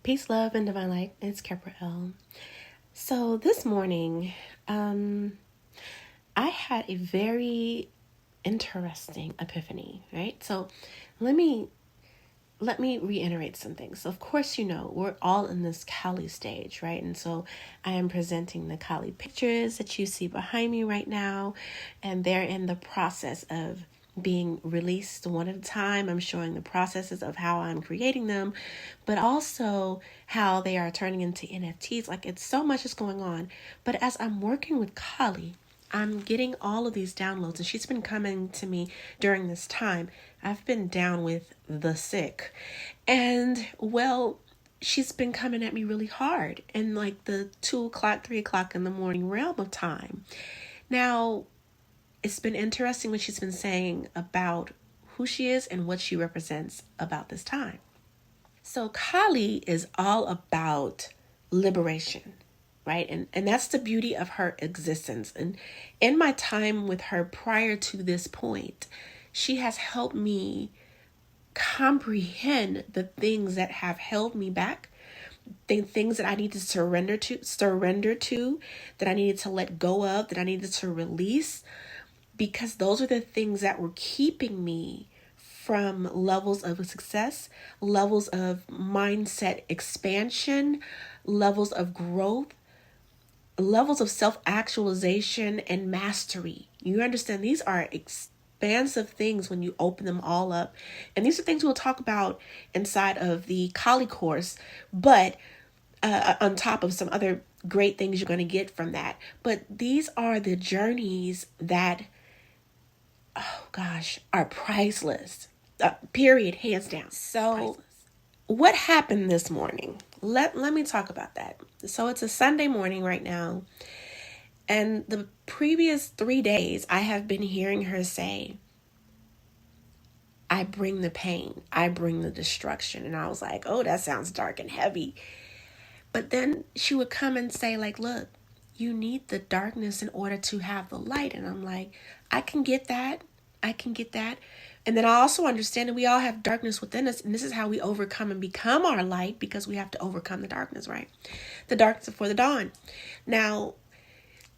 Peace, love, and divine light. It's Capriel. So this morning, I had a very interesting epiphany, right? So let me reiterate some things. So of course, we're all in this Kali stage, right? And so I am presenting the Kali pictures that you see behind me right now, and they're in the process of being released one at a time. I'm showing the processes of how I'm creating them, but also how they are turning into NFTs. Like, it's so much is going on. But as I'm working with Kali, I'm getting all of these downloads, and she's been coming to me during this time. I've been down with the sick, and well, she's been coming at me really hard in like the 2:00, 3:00 in the morning realm of time. Now, it's been interesting what she's been saying about who she is and what she represents about this time. So Kali is all about liberation, right? And that's the beauty of her existence. And in my time with her prior to this point, she has helped me comprehend the things that have held me back, the things that I need to surrender to, that I needed to let go of, that I needed to release, because those are the things that were keeping me from levels of success, levels of mindset expansion, levels of growth, levels of self-actualization and mastery. You understand, these are expansive things when you open them all up. And these are things we'll talk about inside of the Kali course, but on top of some other great things you're going to get from that. But these are the journeys that, oh gosh, are priceless. Period, hands down. So priceless. What happened this morning? Let me talk about that. So it's a Sunday morning right now. And the previous 3 days, I have been hearing her say, I bring the pain. I bring the destruction. And I was like, oh, that sounds dark and heavy. But then she would come and say, like, look, you need the darkness in order to have the light. And I'm like, I can get that. And then I also understand that we all have darkness within us. And this is how we overcome and become our light, because we have to overcome the darkness, right? The darkness before the dawn. Now,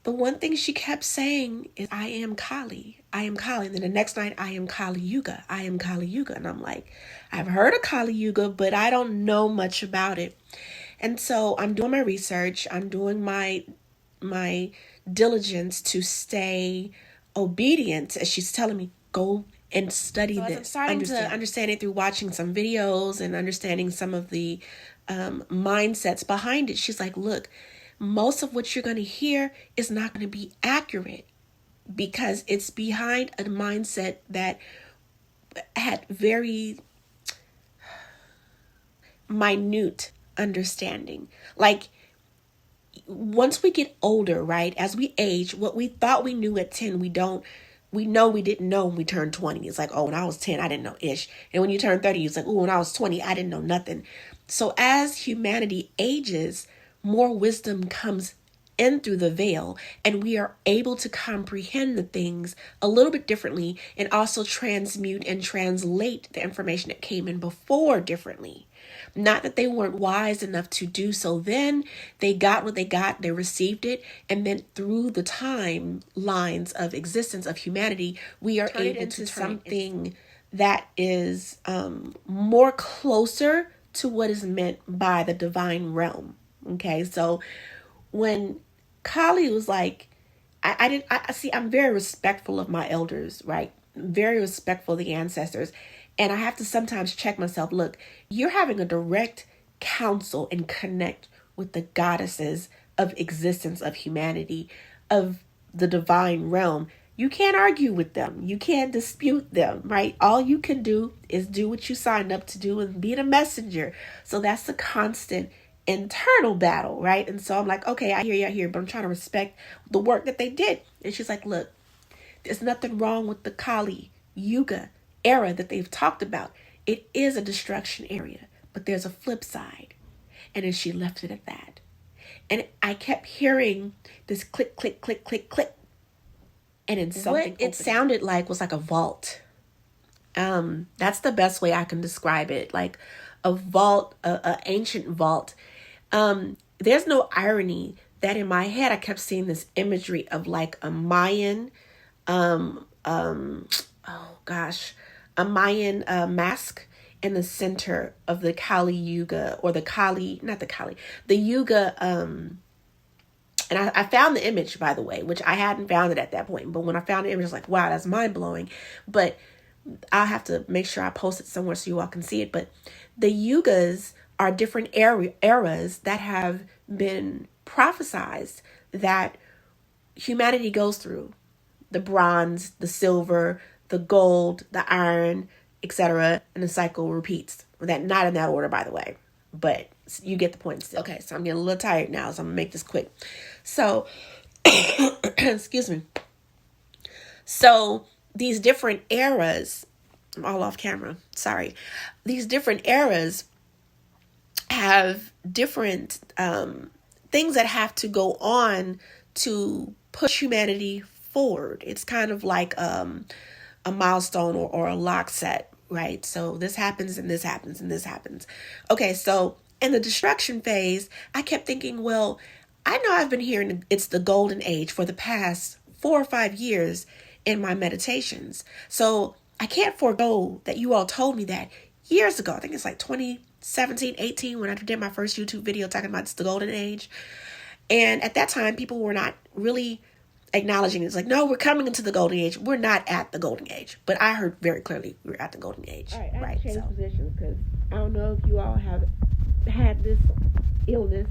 the one thing she kept saying is, I am Kali. I am Kali. And then the next night, I am Kali Yuga. I am Kali Yuga. And I'm like, I've heard of Kali Yuga, but I don't know much about it. And so I'm doing my research. I'm doing my diligence to stay obedient, as she's telling me, go and study this. I'm starting to understand it through watching some videos and understanding some of the mindsets behind it. She's like, look, most of what you're going to hear is not going to be accurate, because it's behind a mindset that had very minute understanding. Like, once we get older, right, as we age, what we thought we knew at 10, we know we didn't know when we turned 20. It's like, oh, when I was 10, I didn't know ish. And when you turn 30, it's like, oh, when I was 20, I didn't know nothing. So as humanity ages, more wisdom comes in through the veil, and we are able to comprehend the things a little bit differently, and also transmute and translate the information that came in before differently. Not that they weren't wise enough to do so then. They got what they got, they received it, and then through the timelines of existence of humanity, we are able to something that is more closer to what is meant by the divine realm. Okay, so when Kali was like, I'm very respectful of my elders, right? Very respectful of the ancestors. And I have to sometimes check myself. Look, you're having a direct counsel and connect with the goddesses of existence, of humanity, of the divine realm. You can't argue with them. You can't dispute them, right? All you can do is do what you signed up to do and be the messenger. So that's the constant internal battle, right? And so I'm like, okay, I hear you, but I'm trying to respect the work that they did. And she's like, look, there's nothing wrong with the Kali Yuga era that they've talked about. It is a destruction area, but there's a flip side. And then she left it at that. And I kept hearing this click, click, click, click, click. And then something what it sounded like was like a vault. That's the best way I can describe it. Like a vault, a ancient vault. There's no irony that in my head I kept seeing this imagery of like a Mayan, a Mayan mask in the center of the Kali Yuga, or the Kali, not the Kali, the Yuga. And I found the image, by the way, which I hadn't found it at that point. But when I found the image, I was like, wow, that's mind blowing. But I'll have to make sure I post it somewhere so you all can see it. But the yugas are different eras that have been prophesized that humanity goes through. The bronze, the silver, the gold, the iron, etc. And the cycle repeats. That not in that order, by the way. But you get the point still. Okay, so I'm getting a little tired now, so I'm going to make this quick. So, excuse me. So, these different eras, I'm all off camera, sorry. These different eras have different things that have to go on to push humanity forward. It's kind of like a milestone or a lock set, right? So this happens and this happens and this happens. Okay, so in the destruction phase, I kept thinking, well, I know I've been hearing it's the golden age for the past 4 or 5 years in my meditations. So I can't forego that you all told me that years ago. I think it's like 2017, 18 when I did my first YouTube video talking about it's the golden age. And at that time, people were not really acknowledging it. It's like, no, we're coming into the golden age. We're not at the golden age. But I heard very clearly we were at the golden age. All right, I have to change positions because I don't know if you all have had this illness.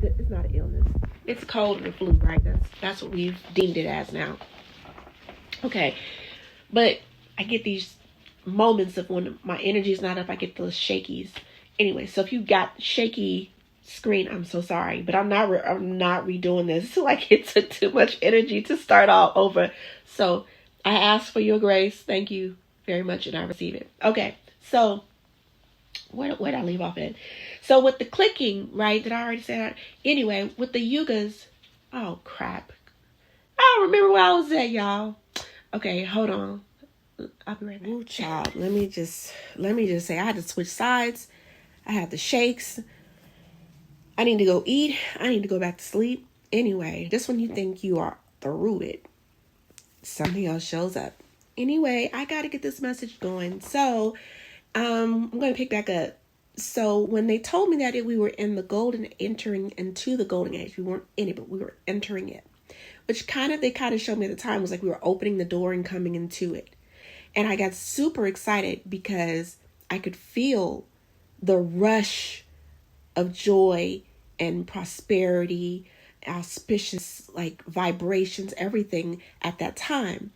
It's not an illness. It's a cold and a flu, right? That's what we've deemed it as now. Okay. But I get these moments of when my energy is not up, I get those shakies. Anyway, so if you got shaky screen, I'm so sorry, but I'm not redoing this. It's like it took too much energy to start all over. So I ask for your grace. Thank you very much, and I receive it. Okay, so where did I leave off at? So with the clicking, right, that I already said. Anyway, with the yugas, oh crap, I don't remember where I was at, y'all. Okay, hold on. I'll be right back. Ooh, child, let me just say I had to switch sides. I had the shakes. I need to go eat. I need to go back to sleep. Anyway, just when you think you are through it, something else shows up. Anyway, I got to get this message going. So, I'm going to pick back up. So, when they told me that we were in the golden, entering into the golden age, we weren't in it, but we were entering it. Which they kind of showed me at the time was like we were opening the door and coming into it. And I got super excited because I could feel the rush of joy and prosperity, auspicious like vibrations, everything at that time.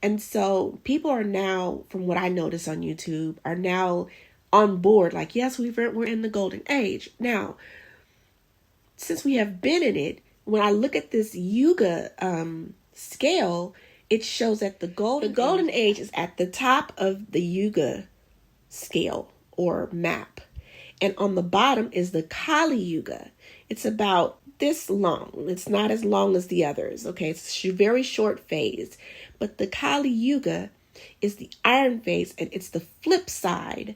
And so people are now, from what I notice on YouTube, are now on board. Like, yes, we're in the golden age. Now, since we have been in it, when I look at this Yuga scale, it shows that the golden age is at the top of the Yuga scale or map. And on the bottom is the Kali Yuga. It's about this long. It's not as long as the others. Okay, it's a very short phase. But the Kali Yuga is the iron phase, and it's the flip side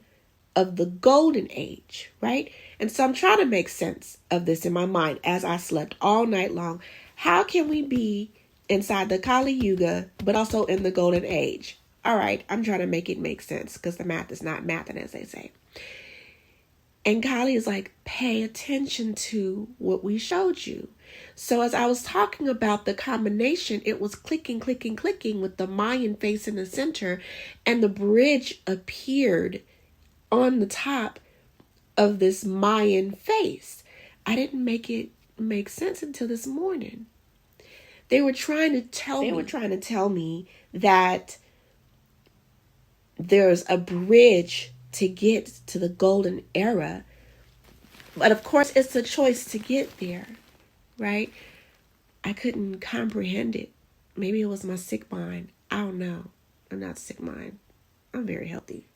of the golden age, right? And so I'm trying to make sense of this in my mind as I slept all night long. How can we be inside the Kali Yuga, but also in the golden age? All right, I'm trying to make it make sense because the math is not mathing, as they say. And Kali is like, pay attention to what we showed you. So as I was talking about the combination, it was clicking with the Mayan face in the center, and the bridge appeared on the top of this Mayan face. I didn't make it make sense until this morning. They were trying to tell me that there's a bridge to get to the golden era. But of course, it's a choice to get there, right? I couldn't comprehend it. Maybe it was my sick mind. I don't know. I'm not sick mind. I'm very healthy.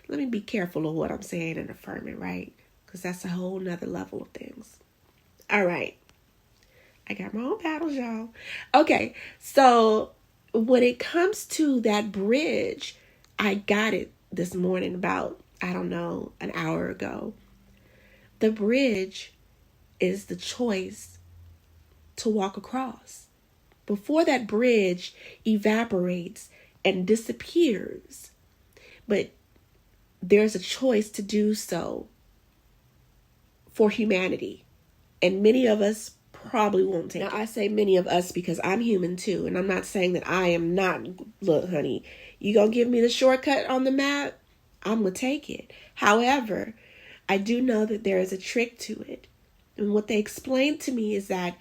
Let me be careful of what I'm saying and affirming, right? Because that's a whole nother level of things. All right. I got my own battles, y'all. Okay. So when it comes to that bridge, I got it this morning about, I don't know, an hour ago. The bridge is the choice to walk across. Before that bridge evaporates and disappears, but there's a choice to do so for humanity. And many of us probably won't take it. Now, I say many of us because I'm human too. And I'm not saying that I am not. Look, honey, you gonna give me the shortcut on the map? I'm gonna take it. However, I do know that there is a trick to it. And what they explained to me is that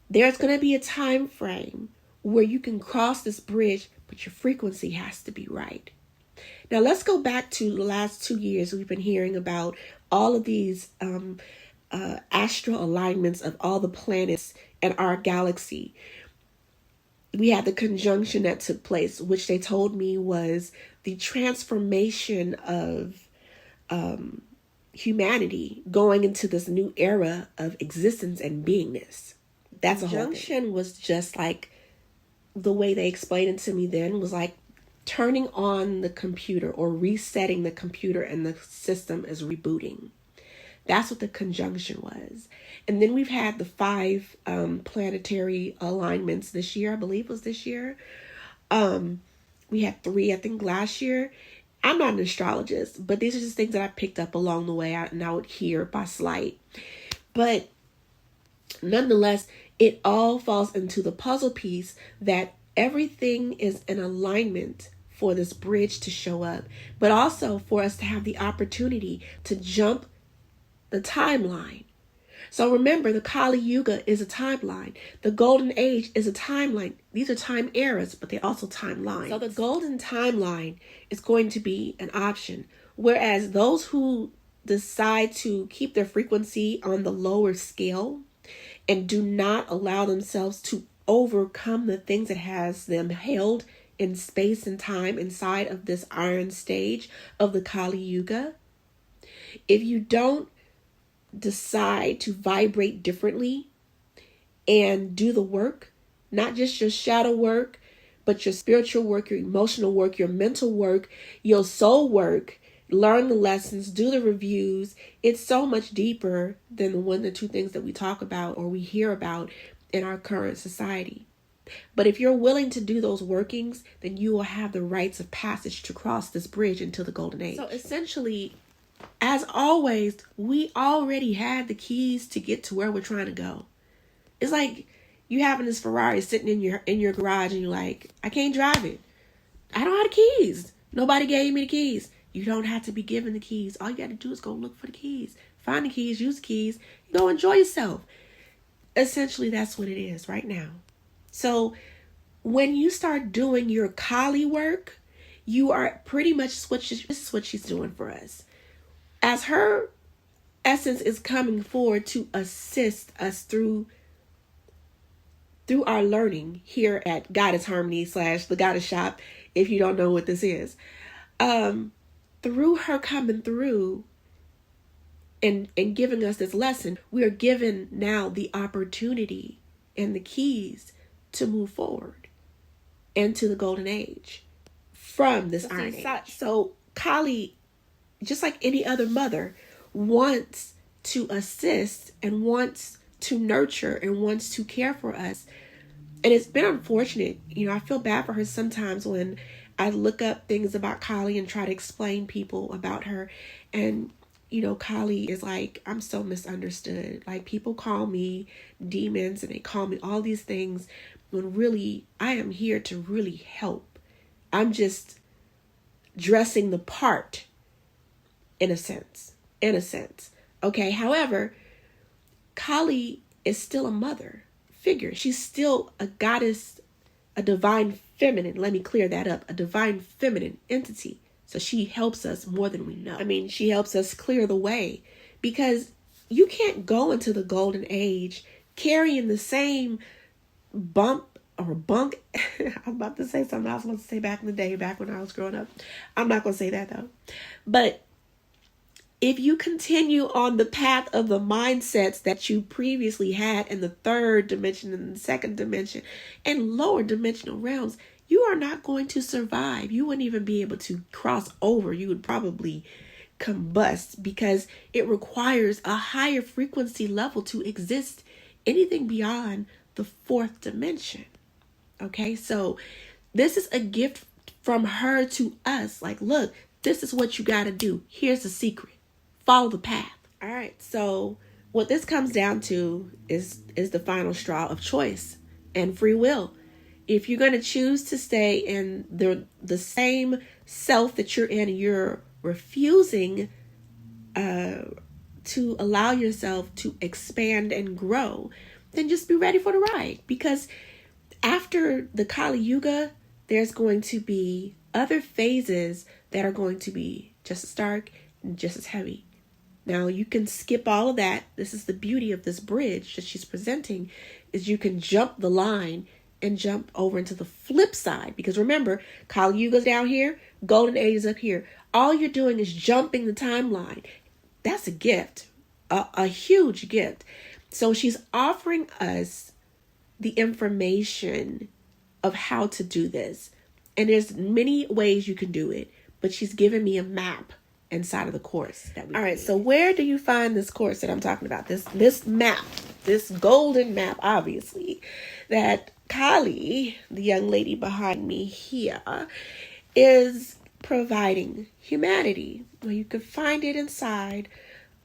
there's going to be a time frame where you can cross this bridge, but your frequency has to be right. Now, let's go back to the last 2 years. We've been hearing about all of these astral alignments of all the planets in our galaxy. We had the conjunction that took place, which they told me was the transformation of humanity going into this new era of existence and beingness. That's a whole thing. Was just like the way they explained it to me then was like turning on the computer or resetting the computer and the system is rebooting. That's what the conjunction was. And then we've had the 5 planetary alignments this year. I believe it was this year. We had 3, I think, last year. I'm not an astrologist, but these are just things that I picked up along the way and I would hear by slight. But nonetheless, it all falls into the puzzle piece that everything is in alignment for this bridge to show up, but also for us to have the opportunity to jump the timeline. So remember, the Kali Yuga is a timeline. The Golden Age is a timeline. These are time eras, but they're also timelines. So the golden timeline is going to be an option, whereas those who decide to keep their frequency on the lower scale and do not allow themselves to overcome the things that has them held in space and time inside of this iron stage of the Kali Yuga, if you don't decide to vibrate differently and do the work, not just your shadow work, but your spiritual work, your emotional work, your mental work, your soul work, learn the lessons, do the reviews. It's so much deeper than the 1 or 2 things that we talk about or we hear about in our current society. But if you're willing to do those workings, then you will have the rites of passage to cross this bridge into the golden age. So essentially, as always, we already had the keys to get to where we're trying to go. It's like you having this Ferrari sitting in your garage and you're like, I can't drive it. I don't have the keys. Nobody gave me the keys. You don't have to be given the keys. All you got to do is go look for the keys. Find the keys, use the keys, go enjoy yourself. Essentially, that's what it is right now. So when you start doing your Kali work, you are pretty much this is what she's doing for us. As her essence is coming forward to assist us through our learning here at Goddess Harmony / the Goddess Shop, if you don't know what this is. Through her coming through and giving us this lesson, we are given now the opportunity and the keys to move forward into the golden age from this iron age. So Kali, just like any other mother, wants to assist and wants to nurture and wants to care for us. And it's been unfortunate. I feel bad for her sometimes when I look up things about Kali and try to explain people about her. And, Kali is like, I'm so misunderstood. Like, people call me demons and they call me all these things when really I am here to really help. I'm just dressing the part in a sense. Okay. However, Kali is still a mother figure. She's still a goddess, a divine feminine. Let me clear that up. A divine feminine entity. So she helps us more than we know. She helps us clear the way, because you can't go into the golden age carrying the same bump or bunk. I'm about to say something I was going to say back in the day, back when I was growing up. I'm not going to say that though. But if you continue on the path of the mindsets that you previously had in the 3rd dimension and the 2nd dimension and lower dimensional realms, you are not going to survive. You wouldn't even be able to cross over. You would probably combust because it requires a higher frequency level to exist anything beyond the fourth dimension. Okay, so this is a gift from her to us. Like, look, this is what you got to do. Here's the secret. Follow the path. All right, so what this comes down to is the final straw of choice and free will. If you're going to choose to stay in the same self that you're in, and you're refusing to allow yourself to expand and grow, then just be ready for the ride. Because after the Kali Yuga, there's going to be other phases that are going to be just as dark and just as heavy. Now, you can skip all of that. This is the beauty of this bridge that she's presenting, is you can jump the line and jump over into the flip side. Because remember, Kali Yuga's down here, Golden Age is up here. All you're doing is jumping the timeline. That's a gift, a huge gift. So she's offering us the information of how to do this. And there's many ways you can do it, but she's given me a map inside of the course. All right, so where do you find this course that I'm talking about? This map, this golden map, obviously, that Kali, the young lady behind me here, is providing humanity. Well, you can find it inside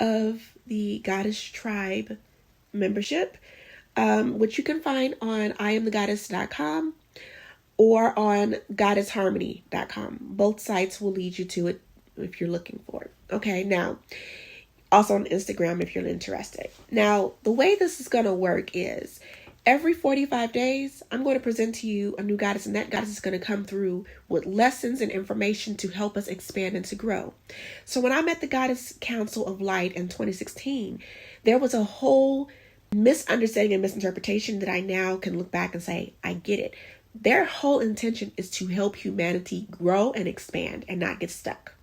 of the Goddess Tribe membership, which you can find on IamTheGoddess.com or on goddessharmony.com. Both sites will lead you to it if you're looking for it. Okay, now, also on Instagram if you're interested. Now, the way this is going to work is every 45 days, I'm going to present to you a new goddess, and that goddess is going to come through with lessons and information to help us expand and to grow. So when I met the Goddess Council of Light in 2016, there was a whole misunderstanding and misinterpretation that I now can look back and say, I get it. Their whole intention is to help humanity grow and expand and not get stuck.